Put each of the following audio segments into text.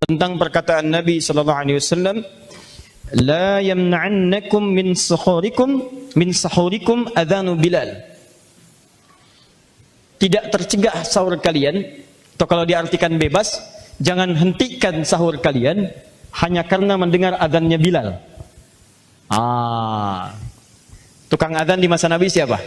tentang perkataan Nabi sallallahu alaihi wasallam, la yamna'annakum min sahurikum adhanu Bilal. Tidak tercegah sahur kalian, atau kalau diartikan bebas, jangan hentikan sahur kalian hanya karena mendengar adzannya Bilal. Tukang adzan di masa Nabi siapa?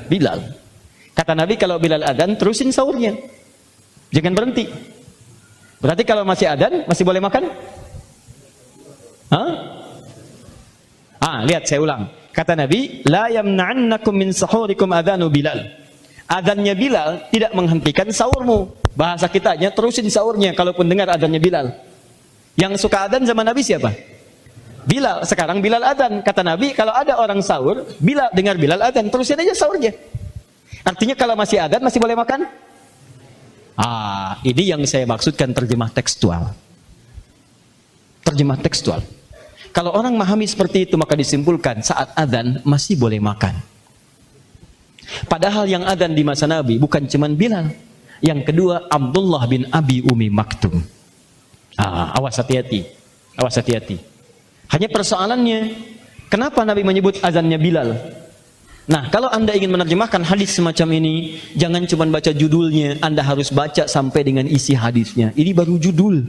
Bilal. Kata Nabi, kalau Bilal adzan, terusin sahurnya, jangan berhenti. Berarti kalau masih adzan, masih boleh makan? Lihat, saya ulang. Kata Nabi, la yamna'annakum min sahurikum adzanu Bilal. Adzannya Bilal tidak menghentikan sahurmu. Bahasa kitanya, terusin sahurnya kalaupun dengar adzannya Bilal. Yang suka adzan zaman Nabi siapa? Bilal. Sekarang Bilal adzan. Kata Nabi, kalau ada orang sahur, Bilal dengar Bilal adzan, terusin aja sahurnya. Artinya kalau masih adzan, masih boleh makan? Ini yang saya maksudkan terjemah tekstual. Terjemah tekstual. Kalau orang memahami seperti itu, maka disimpulkan saat adzan masih boleh makan. Padahal yang adzan di masa Nabi bukan cuma Bilal. Yang kedua, Abdullah bin Abi Umi Maktum. Awas hati-hati. Awas hati-hati. Hanya persoalannya, kenapa Nabi menyebut azannya Bilal? Nah, kalau Anda ingin menerjemahkan hadis semacam ini, jangan cuma baca judulnya, Anda harus baca sampai dengan isi hadisnya. Ini baru judul.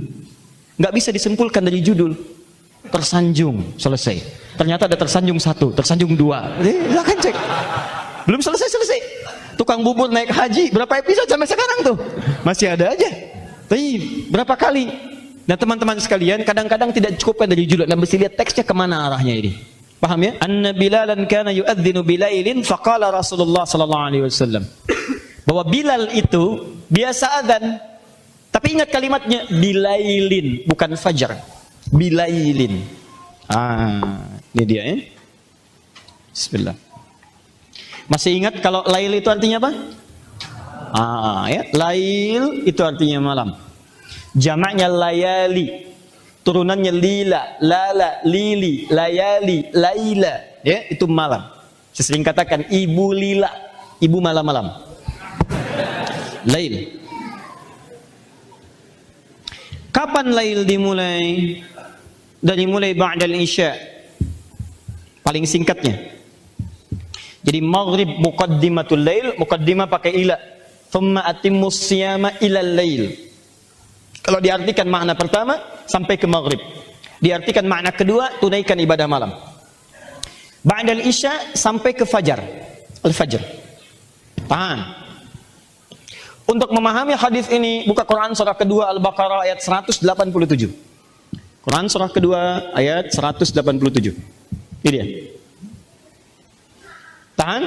Nggak bisa disimpulkan dari judul. Tersanjung, selesai. Ternyata ada tersanjung 1, tersanjung 2. Silahkan cek. Belum selesai. Tukang bubur naik haji, berapa episode sampai sekarang tuh? Masih ada aja. Tapi berapa kali? Nah teman-teman sekalian, kadang-kadang tidak cukupkan dari judul, Anda mesti lihat teksnya kemana arahnya ini. Paham ya? Anna Bilalan kana yu'adzinu bilailin faqala Rasulullah sallallahu alaihi wasallam. Bahwa Bilal itu biasa adzan. Tapi ingat kalimatnya, bilailin, bukan fajar. Bilailin. Ini dia ya. Bismillah. Masih ingat kalau lail itu artinya apa? Ya, lail itu artinya malam. Jamaknya layali. Turunannya lila, lala, lili, layali, laila. Ya, itu malam. Saya sering katakan ibu lila, ibu malam-malam. Lail. Kapan lail dimulai? Dari mulai ba'dal isya. Paling singkatnya. Jadi maghrib muqaddimatul lail, muqaddimah pakai ila. Thumma atimmus siyama ilal lail. Kalau diartikan makna pertama, sampai ke maghrib. Diartikan makna kedua, tunaikan ibadah malam. Ba'dal isya sampai ke fajar. Al-fajr. Paham? Untuk memahami hadis ini, buka Quran surah kedua Al-Baqarah ayat 187. Quran surah kedua ayat 187. Ini dia. Tahan.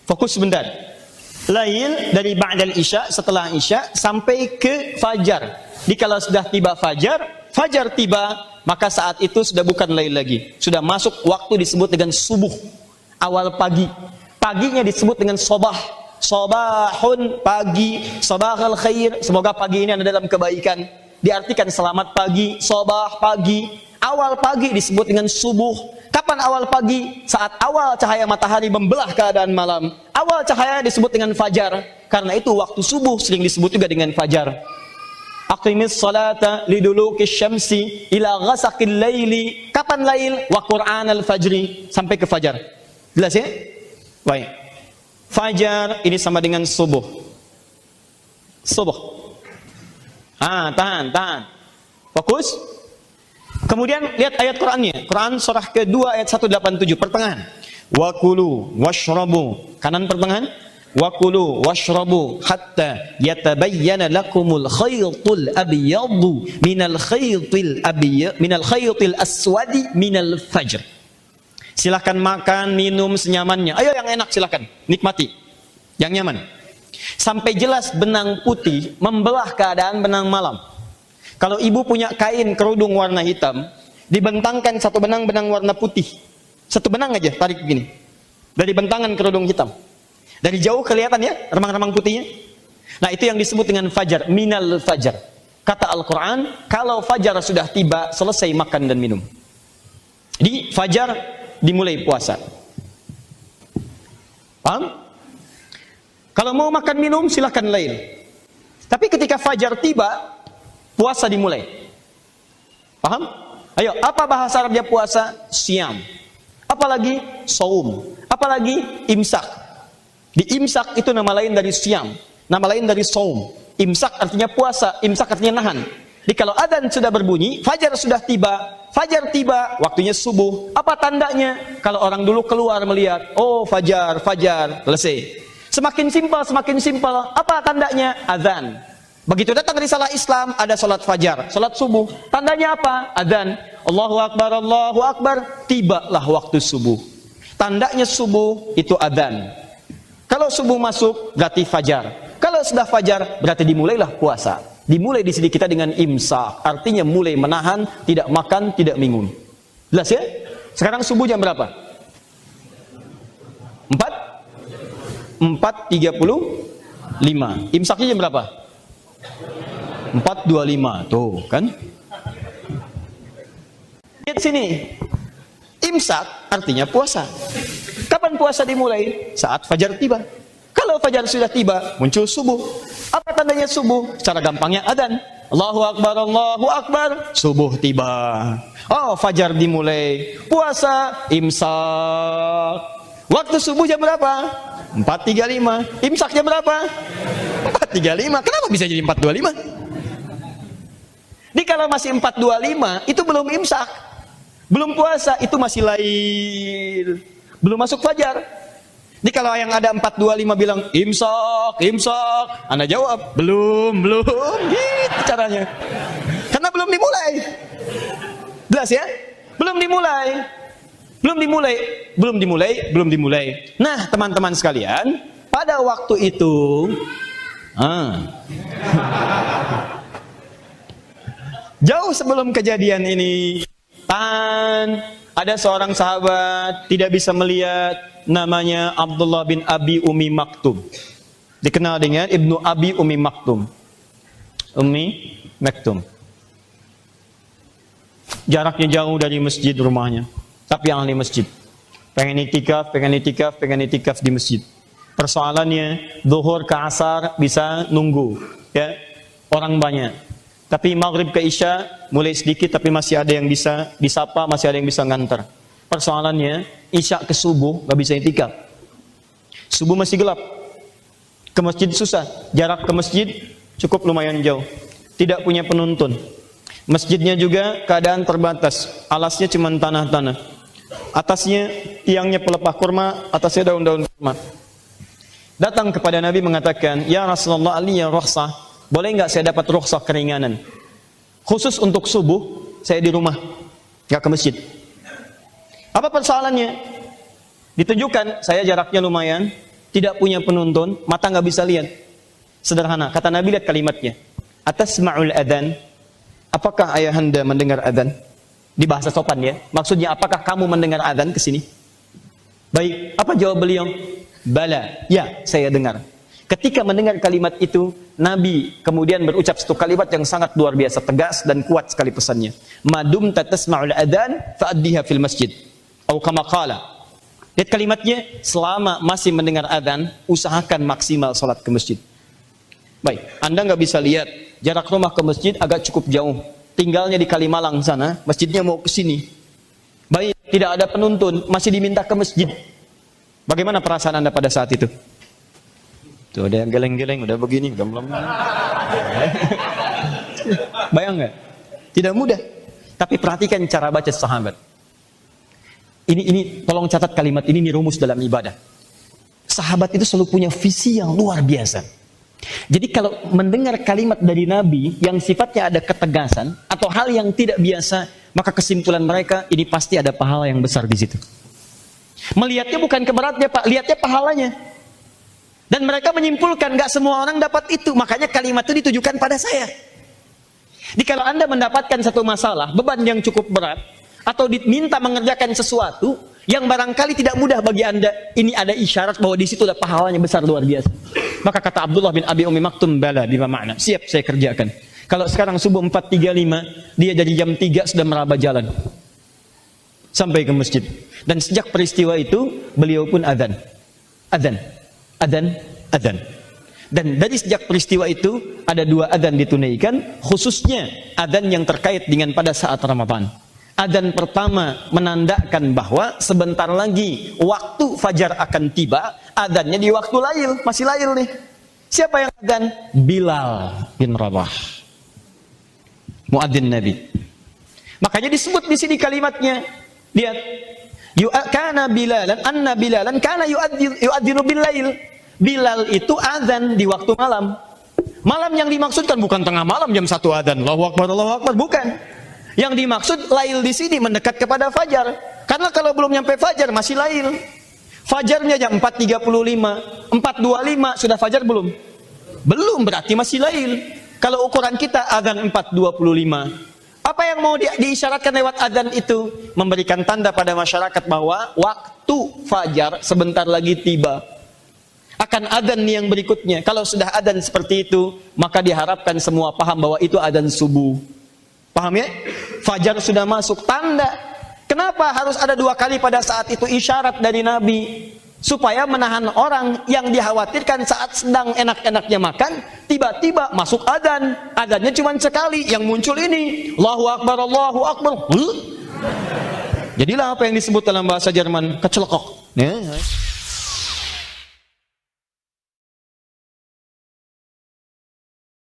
Fokus sebentar. Lail dari ba'dal isya, setelah isya sampai ke fajar. Jadi kalau sudah tiba fajar tiba, maka saat itu sudah bukan lail lagi. Sudah masuk waktu disebut dengan subuh, awal pagi. Paginya disebut dengan sobah. Sobahun, pagi, sobahal khair. Semoga pagi ini Anda dalam kebaikan. Diartikan selamat pagi, sobah pagi. Awal pagi disebut dengan subuh. Kapan awal pagi? Saat awal cahaya matahari membelah keadaan malam. Awal cahaya disebut dengan fajar. Karena itu waktu subuh sering disebut juga dengan fajar. Aqimis salata lidulukis syamsi ila ghasaqil laili. Kapan lail? Wa Qur'anal fajri. Sampai ke fajar. Jelas ya? Baik. Fajar ini sama dengan subuh. Subuh. Tahan. Fokus. Kemudian lihat ayat Qur'annya. Quran surah kedua ayat 187, pertengahan. Wa kulu washrabu. Kanan pertengahan. Wa kulu washrabu hatta yatabayyana lakumul khaytul abyadu minal khaytil aswadi minal fajr. Silahkan makan, minum senyamannya. Ayo yang enak silahkan, nikmati. Yang nyaman. Sampai jelas benang putih membelah keadaan benang malam. Kalau ibu punya kain kerudung warna hitam, dibentangkan satu benang warna putih. Satu benang aja, tarik begini. Dari bentangan kerudung hitam. Dari jauh kelihatan ya, remang-remang putihnya. Nah itu yang disebut dengan fajar, minal fajar. Kata Al-Quran, kalau fajar sudah tiba, selesai makan dan minum. Jadi fajar dimulai puasa. Paham? Kalau mau makan minum silahkan lain. Tapi ketika fajar tiba, puasa dimulai. Paham? Ayo, apa bahasa Arabnya puasa? Siam. Apalagi saum. Apalagi imsak. Di imsak itu nama lain dari siam, nama lain dari saum. Imsak artinya puasa, imsak artinya nahan. Jadi kalau adzan sudah berbunyi, fajar sudah tiba. Fajar tiba, waktunya subuh. Apa tandanya? Kalau orang dulu keluar melihat, oh fajar, fajar, selesai. Semakin simpel. Apa tandanya? Adzan. Begitu datang risalah Islam, ada salat fajar, salat subuh. Tandanya apa? Adzan. Allahu Akbar, Allahu Akbar. Tibalah waktu subuh. Tandanya subuh itu adzan. Kalau subuh masuk, berarti fajar. Kalau sudah fajar, berarti dimulailah puasa. Dimulai di sini kita dengan imsak, artinya mulai menahan, tidak makan, tidak minum. Jelas ya? Sekarang subuh jam berapa? 4:35. Imsaknya jam berapa? 4:25. Tuh, kan? Lihat sini. Imsak artinya puasa. Kapan puasa dimulai? Saat fajar tiba. Kalau fajar sudah tiba, muncul subuh. Apa tandanya subuh? Secara gampangnya adzan. Allahu Akbar, Allahu Akbar. Subuh tiba. Oh, fajar dimulai. Puasa, imsak. Waktu subuh jam berapa? 4:35. Imsak jam berapa? 4:35. Kenapa bisa jadi 4:25? Jadi kalau masih 4:25, itu belum imsak. Belum puasa, itu masih lail. Belum masuk fajar. Jadi kalau yang ada 4:25 bilang imsak, imsak, Anda jawab belum, gitu caranya. Karena belum dimulai. Jelas ya? Belum dimulai. Nah, teman-teman sekalian, pada waktu itu jauh sebelum kejadian ini, ada seorang sahabat tidak bisa melihat, namanya Abdullah bin Abi Umi Maktum. Dikenal dengan Ibnu Abi Umi Maktum. Jaraknya jauh dari masjid rumahnya, tapi ahli masjid. Pengen itikaf di masjid. Persoalannya, zuhur ke asar bisa nunggu, ya, orang banyak. Tapi maghrib ke isya mulai sedikit, tapi masih ada yang bisa disapa, masih ada yang bisa ngantar. Persoalannya, isya ke subuh gak bisa itikaf. Subuh masih gelap. Ke masjid susah. Jarak ke masjid cukup lumayan jauh. Tidak punya penuntun. Masjidnya juga keadaan terbatas. Alasnya cuma tanah-tanah. Atasnya tiangnya pelepah kurma, atasnya daun-daun kurma. Datang kepada Nabi mengatakan, ya Rasulullah, aliyah rukhsah. Boleh nggak saya dapat rukhsah keringanan? Khusus untuk subuh, saya di rumah, nggak ke masjid. Apa persoalannya? Ditunjukkan, saya jaraknya lumayan, tidak punya penuntun, mata nggak bisa lihat. Sederhana, kata Nabi, lihat kalimatnya. Atasma'ul adzan? Apakah ayahanda mendengar adzan? Di bahasa sopan ya. Maksudnya, apakah kamu mendengar adzan ke sini? Baik, apa jawab beliau? Bala, ya, saya dengar. Ketika mendengar kalimat itu, Nabi kemudian berucap satu kalimat yang sangat luar biasa, tegas dan kuat sekali pesannya. Madum tatasma'ul adzan fa'addiha fil masjid. Atau kama qala. Lihat kalimatnya, selama masih mendengar adzan, usahakan maksimal salat ke masjid. Baik, Anda nggak bisa lihat, jarak rumah ke masjid agak cukup jauh. Tinggalnya di Kalimalang sana, masjidnya mau ke sini. Baik, tidak ada penuntun, masih diminta ke masjid. Bagaimana perasaan Anda pada saat itu? Tuh ada yang geleng-geleng, udah begini, udah belum. Bayang nggak? Tidak mudah. Tapi perhatikan cara baca sahabat. Ini tolong catat kalimat ini rumus dalam ibadah. Sahabat itu selalu punya visi yang luar biasa. Jadi kalau mendengar kalimat dari Nabi yang sifatnya ada ketegasan atau hal yang tidak biasa, maka kesimpulan mereka ini pasti ada pahala yang besar di situ. Melihatnya bukan keberatnya, Pak, lihatnya pahalanya. Dan mereka menyimpulkan nggak semua orang dapat itu, makanya kalimat itu ditujukan pada saya. Jadi kalau Anda mendapatkan satu masalah, beban yang cukup berat, atau diminta mengerjakan sesuatu yang barangkali tidak mudah bagi Anda, ini ada isyarat bahwa di situ ada pahalanya besar luar biasa. Maka kata Abdullah bin Abi Umi Maktum, bala, bima makna, siap saya kerjakan. Kalau sekarang subuh 4:35, dia jadi jam 3 sudah meraba jalan sampai ke masjid. Dan sejak peristiwa itu beliau pun adzan. Dan dari sejak peristiwa itu ada 2 adzan ditunaikan, khususnya adzan yang terkait dengan pada saat Ramadan. Adzan pertama menandakan bahwa sebentar lagi waktu fajar akan tiba, adzannya di waktu lail, masih lail nih. Siapa yang adzan? Bilal bin Rabah, muadzin Nabi. Makanya disebut di sini kalimatnya. Lihat, kana Bilalan, anna Bilalan kana yu'adzinu bil lail. Bilal itu azan di waktu malam. Malam yang dimaksudkan bukan tengah malam jam 1 azan, Allahu Akbar, bukan. Yang dimaksud lail di sini mendekat kepada fajar. Karena kalau belum nyampe fajar masih lail. Fajarnya jam 4.35, 4.25 sudah fajar belum? Belum, berarti masih lail. Kalau ukuran kita azan 4.25. Apa yang mau diisyaratkan lewat adzan itu? Memberikan tanda pada masyarakat bahwa waktu fajar sebentar lagi tiba. Akan adzan yang berikutnya. Kalau sudah adzan seperti itu, maka diharapkan semua paham bahwa itu adzan subuh. Paham ya? Fajar sudah masuk, tanda. Kenapa harus ada 2 kali pada saat itu? Isyarat dari Nabi. Supaya menahan orang yang dikhawatirkan saat sedang enak-enaknya makan, tiba-tiba masuk adzan. Adzannya cuma sekali, yang muncul ini Allahu Akbar, Allahu Akbar. Jadilah apa yang disebut dalam bahasa Jerman kecelokok. Ya.